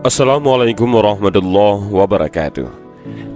Assalamualaikum warahmatullahi wabarakatuh.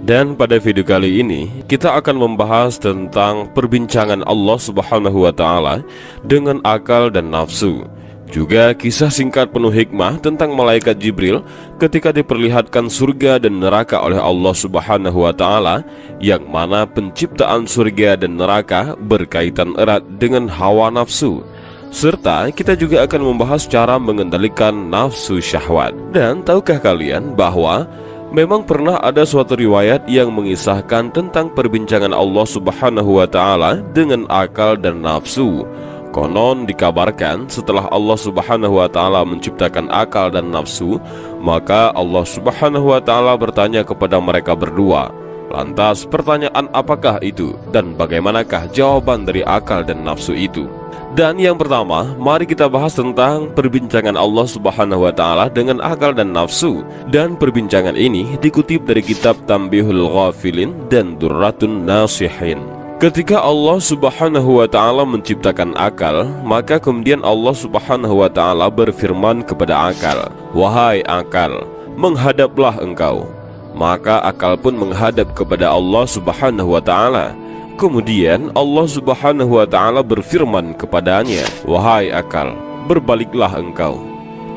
Dan pada video kali ini kita akan membahas tentang perbincangan Allah Subhanahu wa taala dengan akal dan nafsu. Juga kisah singkat penuh hikmah tentang malaikat Jibril ketika diperlihatkan surga dan neraka oleh Allah Subhanahu wa taala, yang mana penciptaan surga dan neraka berkaitan erat dengan hawa nafsu. Serta kita juga akan membahas cara mengendalikan nafsu syahwat. Dan tahukah kalian bahwa memang pernah ada suatu riwayat yang mengisahkan tentang perbincangan Allah Subhanahu wa taala dengan akal dan nafsu. Konon dikabarkan setelah Allah Subhanahu wa taala menciptakan akal dan nafsu, maka Allah Subhanahu wa taala bertanya kepada mereka berdua, lantas pertanyaan apakah itu dan bagaimanakah jawaban dari akal dan nafsu itu? Dan yang pertama, mari kita bahas tentang perbincangan Allah Subhanahu wa taala dengan akal dan nafsu. Dan perbincangan ini dikutip dari kitab Tanbihul Ghafilin dan Durratun Nasihin. Ketika Allah Subhanahu wa taala menciptakan akal, maka kemudian Allah Subhanahu wa taala berfirman kepada akal, "Wahai akal, menghadaplah engkau." Maka akal pun menghadap kepada Allah Subhanahu wa taala. Kemudian Allah Subhanahu wa taala berfirman kepadanya, "Wahai akal, berbaliklah engkau."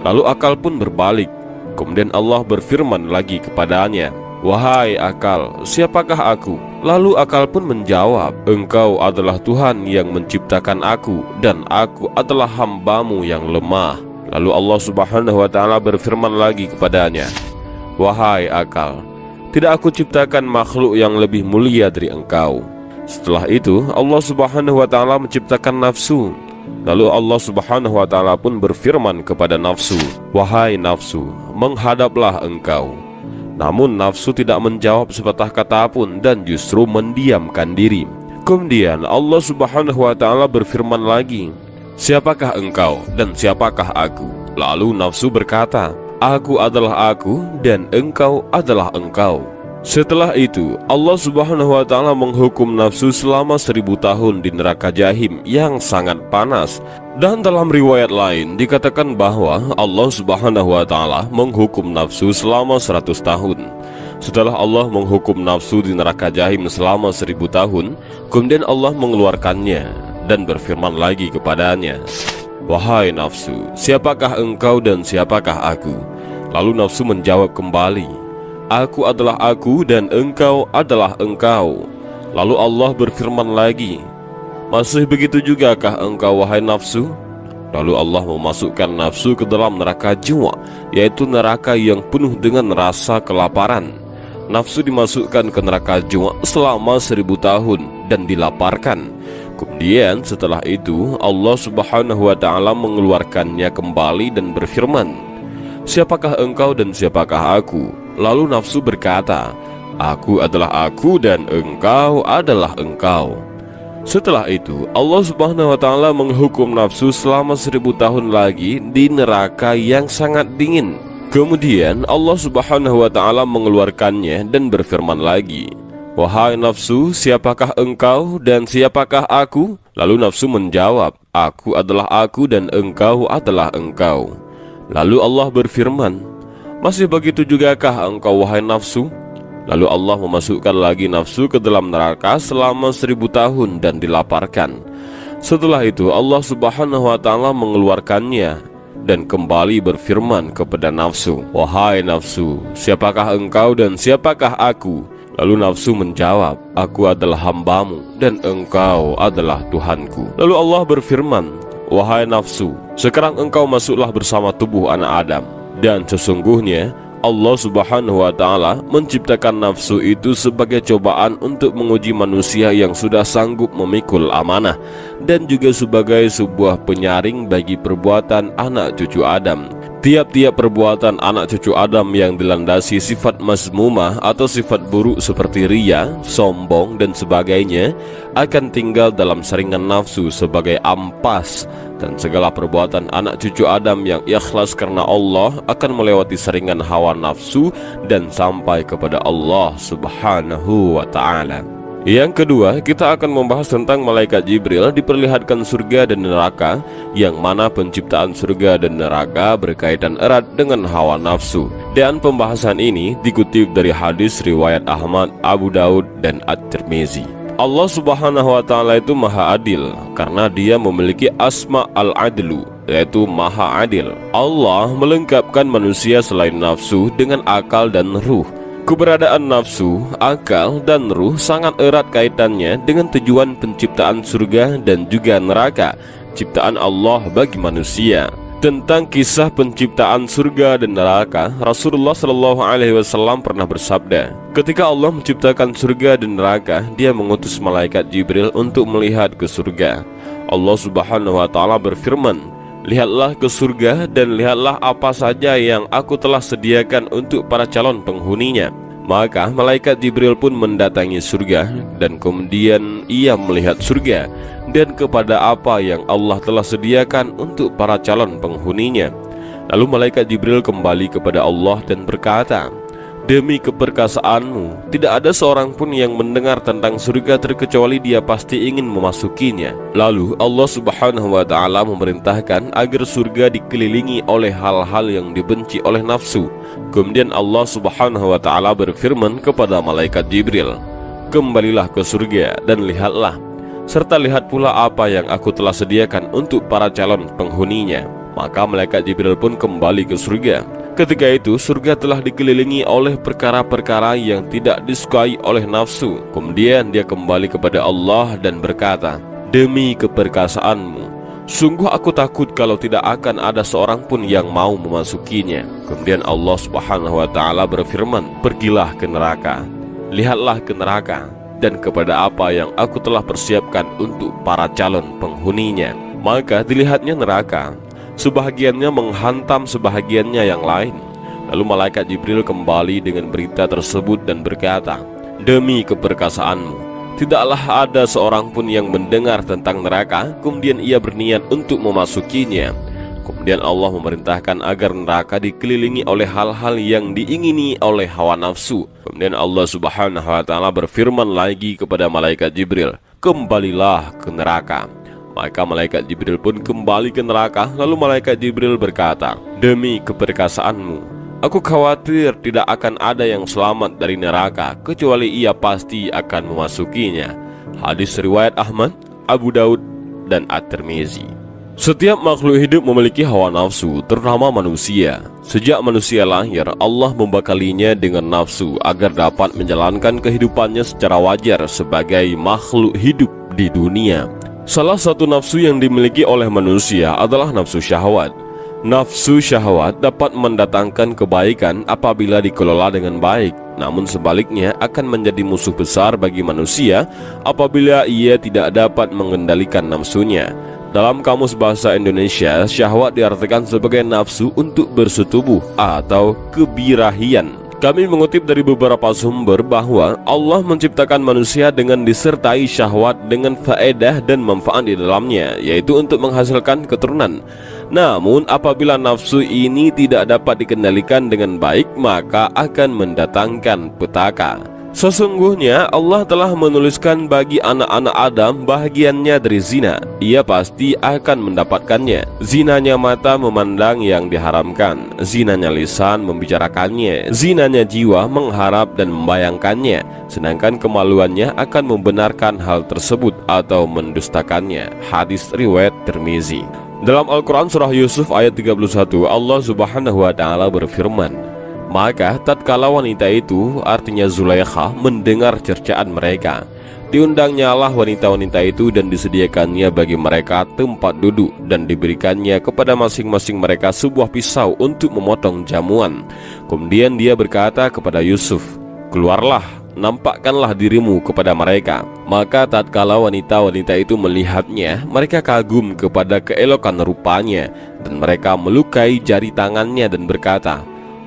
Lalu akal pun berbalik. Kemudian Allah berfirman lagi kepadanya, "Wahai akal, siapakah aku?" Lalu akal pun menjawab, "Engkau adalah Tuhan yang menciptakan aku, dan aku adalah hambamu yang lemah." Lalu Allah Subhanahu wa taala berfirman lagi kepadanya, "Wahai akal, tidak aku ciptakan makhluk yang lebih mulia dari engkau?" Setelah itu Allah Subhanahu wa taala menciptakan nafsu. Lalu Allah Subhanahu wa taala pun berfirman kepada nafsu, "Wahai nafsu, menghadaplah engkau." Namun nafsu tidak menjawab sepatah kata pun dan justru mendiamkan diri. Kemudian Allah Subhanahu wa taala berfirman lagi, "Siapakah engkau dan siapakah aku?" Lalu nafsu berkata, "Aku adalah aku dan engkau adalah engkau." Setelah itu Allah Subhanahu wa taala menghukum nafsu selama 1000 tahun di neraka Jahim yang sangat panas. Dan dalam riwayat lain dikatakan bahwa Allah Subhanahu wa taala menghukum nafsu selama 100 tahun. Setelah Allah menghukum nafsu di neraka Jahim selama 1000 tahun, kemudian Allah mengeluarkannya dan berfirman lagi kepadanya, "Wahai nafsu, siapakah engkau dan siapakah aku?" Lalu nafsu menjawab kembali, "Aku adalah aku dan engkau adalah engkau." Lalu Allah berfirman lagi, "Masih begitu jugakah engkau wahai nafsu?" Lalu Allah memasukkan nafsu ke dalam neraka jiwa, yaitu neraka yang penuh dengan rasa kelaparan. Nafsu dimasukkan ke neraka jiwa selama 1000 tahun dan dilaparkan. Kemudian setelah itu Allah Subhanahu wa taala mengeluarkannya kembali dan berfirman, "Siapakah engkau dan siapakah aku?" Lalu nafsu berkata, "Aku adalah aku dan engkau adalah engkau." Setelah itu Allah Subhanahu wa taala menghukum nafsu selama 1000 tahun lagi di neraka yang sangat dingin. Kemudian Allah Subhanahu wa taala mengeluarkannya dan berfirman lagi, "Wahai nafsu, siapakah engkau dan siapakah aku?" Lalu nafsu menjawab, "Aku adalah aku dan engkau adalah engkau." Lalu Allah berfirman, "Masih begitu jugakah engkau wahai nafsu?" Lalu Allah memasukkan lagi nafsu ke dalam neraka selama 1000 tahun dan dilaparkan. Setelah itu Allah Subhanahu wa taala mengeluarkannya dan kembali berfirman kepada nafsu, "Wahai nafsu, siapakah engkau dan siapakah aku?" Lalu nafsu menjawab, "Aku adalah hambamu dan engkau adalah Tuhanku." Lalu Allah berfirman, "Wahai nafsu, sekarang engkau masuklah bersama tubuh anak Adam." Dan sesungguhnya Allah Subhanahu wa taala menciptakan nafsu itu sebagai cobaan untuk menguji manusia yang sudah sanggup memikul amanah, dan juga sebagai sebuah penyaring bagi perbuatan anak cucu Adam. Tiap-tiap perbuatan anak cucu Adam yang dilandasi sifat mazmumah atau sifat buruk seperti riya, sombong dan sebagainya akan tinggal dalam saringan nafsu sebagai ampas. Dan segala perbuatan anak cucu Adam yang ikhlas karena Allah akan melewati saringan hawa nafsu dan sampai kepada Allah Subhanahu wa ta'ala. Yang kedua, kita akan membahas tentang malaikat Jibril diperlihatkan surga dan neraka, yang mana penciptaan surga dan neraka berkaitan erat dengan hawa nafsu. Dan pembahasan ini dikutip dari hadis riwayat Ahmad, Abu Daud, dan At-Tirmizi. Allah Subhanahu wa Ta'ala itu Maha Adil karena Dia memiliki asma al-adlu, yaitu Maha Adil. Allah melengkapkan manusia selain nafsu dengan akal dan ruh. Keberadaan nafsu, akal, dan ruh sangat erat kaitannya dengan tujuan penciptaan surga dan juga neraka, ciptaan Allah bagi manusia. Tentang kisah penciptaan surga dan neraka, Rasulullah SAW pernah bersabda, ketika Allah menciptakan surga dan neraka, Dia mengutus malaikat Jibril untuk melihat ke surga. Allah Subhanahu wa Ta'ala berfirman, lihatlah ke surga dan lihatlah apa saja yang aku telah sediakan untuk para calon penghuninya. Maka malaikat Jibril pun mendatangi surga, dan kemudian ia melihat surga dan kepada apa yang Allah telah sediakan untuk para calon penghuninya. Lalu malaikat Jibril kembali kepada Allah dan berkata, demi keperkasaanmu, tidak ada seorang pun yang mendengar tentang surga terkecuali dia pasti ingin memasukinya. Lalu Allah Subhanahu wa Ta'ala memerintahkan agar surga dikelilingi oleh hal-hal yang dibenci oleh nafsu. Kemudian Allah Subhanahu wa Ta'ala berfirman kepada malaikat Jibril, kembalilah ke surga dan lihatlah, serta lihat pula apa yang aku telah sediakan untuk para calon penghuninya. Maka malaikat Jibril pun kembali ke surga. Ketika itu surga telah dikelilingi oleh perkara-perkara yang tidak disukai oleh nafsu. Kemudian dia kembali kepada Allah dan berkata, demi keperkasaanmu, sungguh aku takut kalau tidak akan ada seorang pun yang mau memasukinya. Kemudian Allah Subhanahu wa Ta'ala berfirman, pergilah ke neraka, lihatlah ke neraka dan kepada apa yang aku telah persiapkan untuk para calon penghuninya. Maka dilihatnya neraka, sebahagiannya menghantam sebahagiannya yang lain. Lalu malaikat Jibril kembali dengan berita tersebut dan berkata, demi keperkasaanmu, tidaklah ada seorang pun yang mendengar tentang neraka kemudian ia berniat untuk memasukinya. Kemudian Allah memerintahkan agar neraka dikelilingi oleh hal-hal yang diingini oleh hawa nafsu. Kemudian Allah Subhanahu wa Ta'ala berfirman lagi kepada malaikat Jibril, kembalilah ke neraka. Maka malaikat Jibril pun kembali ke neraka. Lalu malaikat Jibril berkata, demi keperkasaanmu, aku khawatir tidak akan ada yang selamat dari neraka kecuali ia pasti akan memasukinya. Hadis riwayat Ahmad, Abu Daud, dan At-Tirmizi. Setiap makhluk hidup memiliki hawa nafsu, terutama manusia. Sejak manusia lahir, Allah membekalinya dengan nafsu agar dapat menjalankan kehidupannya secara wajar sebagai makhluk hidup di dunia. Salah satu nafsu yang dimiliki oleh manusia adalah nafsu syahwat. Nafsu syahwat dapat mendatangkan kebaikan apabila dikelola dengan baik, namun sebaliknya akan menjadi musuh besar bagi manusia apabila ia tidak dapat mengendalikan nafsunya. Dalam Kamus Bahasa Indonesia, syahwat diartikan sebagai nafsu untuk bersetubuh atau kebirahian. Kami mengutip dari beberapa sumber bahwa Allah menciptakan manusia dengan disertai syahwat dengan faedah dan manfaat di dalamnya, yaitu untuk menghasilkan keturunan. Namun apabila nafsu ini tidak dapat dikendalikan dengan baik, maka akan mendatangkan petaka. Sesungguhnya Allah telah menuliskan bagi anak-anak Adam bahagiannya dari zina. Ia pasti akan mendapatkannya. Zinanya mata memandang yang diharamkan, zinanya lisan membicarakannya, zinanya jiwa mengharap dan membayangkannya, sedangkan kemaluannya akan membenarkan hal tersebut atau mendustakannya. Hadis riwayat Tirmizi. Dalam Al-Quran surah Yusuf ayat 31, Allah Subhanahu wa Ta'ala berfirman, maka tatkala wanita itu, artinya Zulaikha, mendengar cercaan mereka, diundangnyalah wanita-wanita itu dan disediakannya bagi mereka tempat duduk, dan diberikannya kepada masing-masing mereka sebuah pisau untuk memotong jamuan. Kemudian dia berkata kepada Yusuf, keluarlah, nampakkanlah dirimu kepada mereka. Maka tatkala wanita-wanita itu melihatnya, mereka kagum kepada keelokan rupanya, dan mereka melukai jari tangannya dan berkata,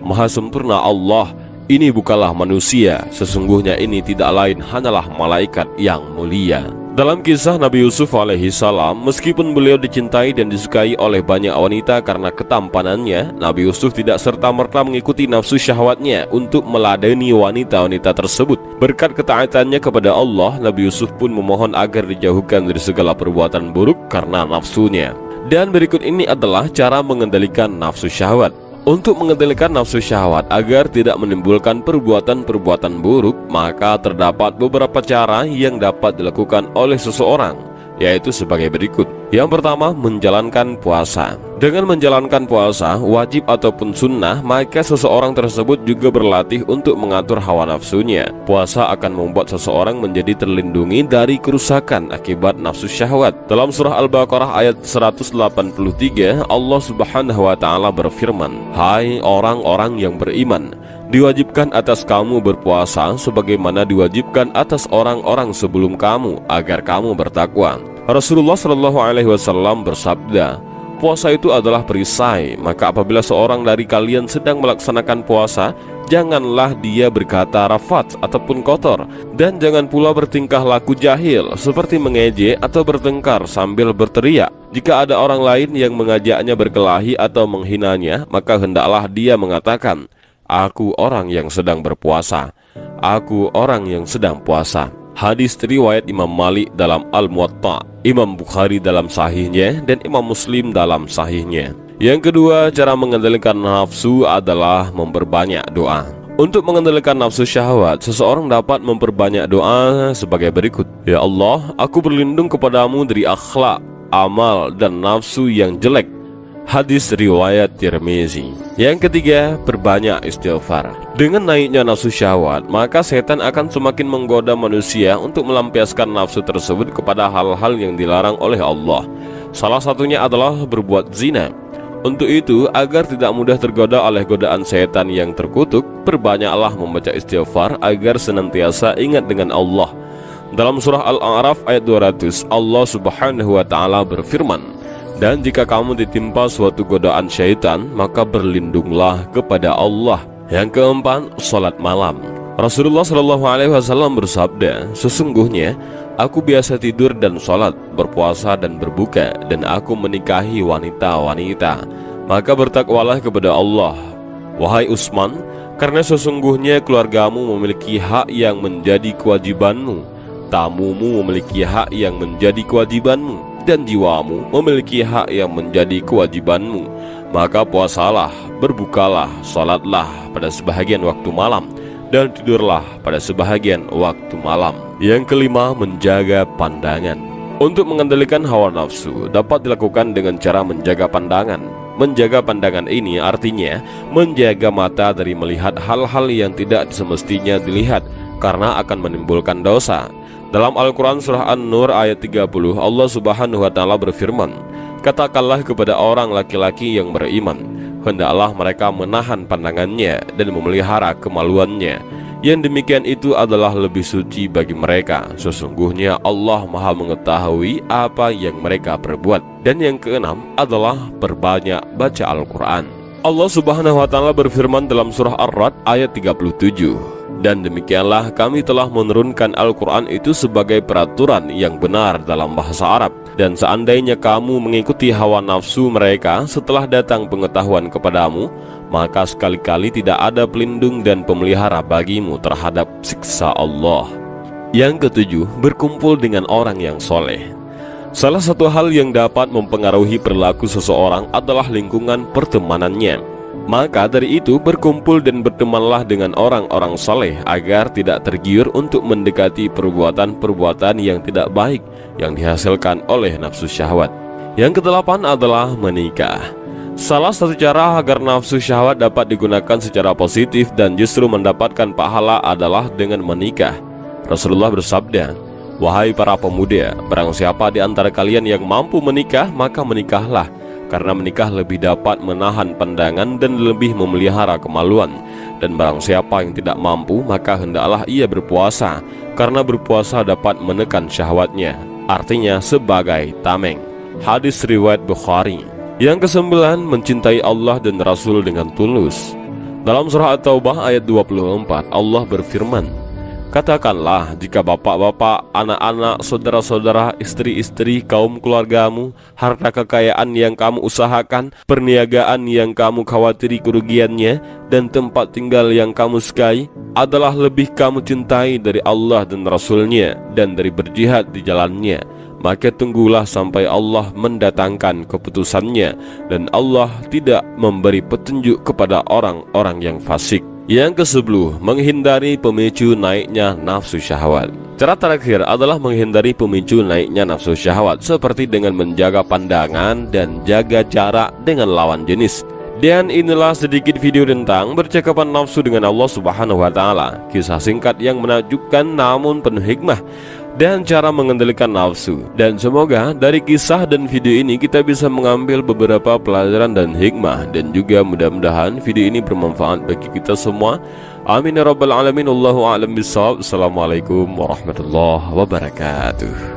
Maha sempurna Allah, ini bukanlah manusia, sesungguhnya ini tidak lain hanyalah malaikat yang mulia. Dalam kisah Nabi Yusuf alaihi salam, meskipun beliau dicintai dan disukai oleh banyak wanita karena ketampanannya, Nabi Yusuf tidak serta-merta mengikuti nafsu syahwatnya untuk meladeni wanita-wanita tersebut. Berkat ketaatannya kepada Allah, Nabi Yusuf pun memohon agar dijauhkan dari segala perbuatan buruk karena nafsunya. Dan berikut ini adalah cara mengendalikan nafsu syahwat. Untuk mengendalikan nafsu syahwat agar tidak menimbulkan perbuatan-perbuatan buruk, maka terdapat beberapa cara yang dapat dilakukan oleh seseorang, yaitu sebagai berikut. Yang pertama, menjalankan puasa. Dengan menjalankan puasa, wajib ataupun sunnah, maka seseorang tersebut juga berlatih untuk mengatur hawa nafsunya. Puasa akan membuat seseorang menjadi terlindungi dari kerusakan akibat nafsu syahwat. Dalam surah Al-Baqarah ayat 183, Allah Subhanahu wa Ta'ala berfirman, "Hai orang-orang yang beriman, diwajibkan atas kamu berpuasa sebagaimana diwajibkan atas orang-orang sebelum kamu agar kamu bertakwa." Rasulullah Shallallahu Alaihi Wasallam bersabda, puasa itu adalah perisai, maka apabila seorang dari kalian sedang melaksanakan puasa, janganlah dia berkata rafat ataupun kotor, dan jangan pula bertingkah laku jahil seperti mengejek atau bertengkar sambil berteriak. Jika ada orang lain yang mengajaknya berkelahi atau menghinanya, maka hendaklah dia mengatakan, "Aku orang yang sedang berpuasa. Aku orang yang sedang puasa." Hadis riwayat Imam Malik dalam Al-Muwatta, Imam Bukhari dalam sahihnya, dan Imam Muslim dalam sahihnya. Yang kedua, cara mengendalikan nafsu adalah memperbanyak doa. Untuk mengendalikan nafsu syahwat, seseorang dapat memperbanyak doa sebagai berikut. Ya Allah, aku berlindung kepadamu dari akhlak, amal, dan nafsu yang jelek. Hadis riwayat Tirmizi. Yang ketiga, perbanyak istighfar. Dengan naiknya nafsu syahwat, maka setan akan semakin menggoda manusia untuk melampiaskan nafsu tersebut kepada hal-hal yang dilarang oleh Allah. Salah satunya adalah berbuat zina. Untuk itu, agar tidak mudah tergoda oleh godaan setan yang terkutuk, perbanyaklah membaca istighfar agar senantiasa ingat dengan Allah. Dalam surah Al-A'raf ayat 200, Allah Subhanahu wa Ta'ala berfirman, "Dan jika kamu ditimpa suatu godaan syaitan, maka berlindunglah kepada Allah." Yang keempat, salat malam. Rasulullah Shallallahu Alaihi Wasallam bersabda, "Sesungguhnya aku biasa tidur dan salat, berpuasa dan berbuka, dan aku menikahi wanita-wanita. Maka bertakwalah kepada Allah, wahai Utsman, karena sesungguhnya keluargamu memiliki hak yang menjadi kewajibanmu, tamumu memiliki hak yang menjadi kewajibanmu, dan jiwamu memiliki hak yang menjadi kewajibanmu. Maka puasalah, berbukalah, salatlah pada sebahagian waktu malam, dan tidurlah pada sebahagian waktu malam." Yang kelima, menjaga pandangan. Untuk mengendalikan hawa nafsu dapat dilakukan dengan cara menjaga pandangan. Menjaga pandangan ini artinya menjaga mata dari melihat hal-hal yang tidak semestinya dilihat, karena akan menimbulkan dosa. Dalam Al-Quran surah An-Nur ayat 30, Allah Subhanahu wa Ta'ala berfirman, "Katakanlah kepada orang laki-laki yang beriman, hendaklah mereka menahan pandangannya dan memelihara kemaluannya. Yang demikian itu adalah lebih suci bagi mereka. Sesungguhnya Allah Maha mengetahui apa yang mereka perbuat." Dan yang keenam adalah perbanyak baca Al-Quran. Allah Subhanahu wa Ta'ala berfirman dalam surah Ar-Ra'd ayat 37, "Dan demikianlah kami telah menurunkan Al-Quran itu sebagai peraturan yang benar dalam bahasa Arab. Dan seandainya kamu mengikuti hawa nafsu mereka setelah datang pengetahuan kepadamu, maka sekali-kali tidak ada pelindung dan pemelihara bagimu terhadap siksa Allah." Yang ketujuh, berkumpul dengan orang yang soleh. Salah satu hal yang dapat mempengaruhi perilaku seseorang adalah lingkungan pertemanannya. Maka dari itu, berkumpul dan bertemanlah dengan orang-orang saleh agar tidak tergiur untuk mendekati perbuatan-perbuatan yang tidak baik yang dihasilkan oleh nafsu syahwat. Yang kedelapan adalah menikah. Salah satu cara agar nafsu syahwat dapat digunakan secara positif dan justru mendapatkan pahala adalah dengan menikah. Rasulullah bersabda, "Wahai para pemuda, barang siapa di antara kalian yang mampu menikah, maka menikahlah. Karena menikah lebih dapat menahan pandangan dan lebih memelihara kemaluan. Dan barang siapa yang tidak mampu, maka hendaklah ia berpuasa, karena berpuasa dapat menekan syahwatnya." Artinya sebagai tameng. Hadis riwayat Bukhari. Yang kesembilan, mencintai Allah dan Rasul dengan tulus. Dalam surah At-Taubah ayat 24, Allah berfirman, Katakanlah, jika bapak-bapak, anak-anak, saudara-saudara, istri-istri, kaum keluargamu, harta kekayaan yang kamu usahakan, perniagaan yang kamu khawatiri kerugiannya, dan tempat tinggal yang kamu sukai adalah lebih kamu cintai dari Allah dan Rasul-Nya dan dari berjihad di jalannya, maka tunggulah sampai Allah mendatangkan keputusannya, dan Allah tidak memberi petunjuk kepada orang-orang yang fasik. Yang ke-10, menghindari pemicu naiknya nafsu syahwat. Cara terakhir adalah menghindari pemicu naiknya nafsu syahwat, seperti dengan menjaga pandangan dan jaga jarak dengan lawan jenis. Dan inilah sedikit video tentang percakapan nafsu dengan Allah Subhanahu wa Ta'ala. Kisah singkat yang menakjubkan namun penuh hikmah dan cara mengendalikan nafsu. Dan semoga dari kisah dan video ini kita bisa mengambil beberapa pelajaran dan hikmah, dan juga mudah-mudahan video ini bermanfaat bagi kita semua. Amin ya rabbal alamin. Allahu a'lam bishawab. Assalamualaikum warahmatullahi wabarakatuh.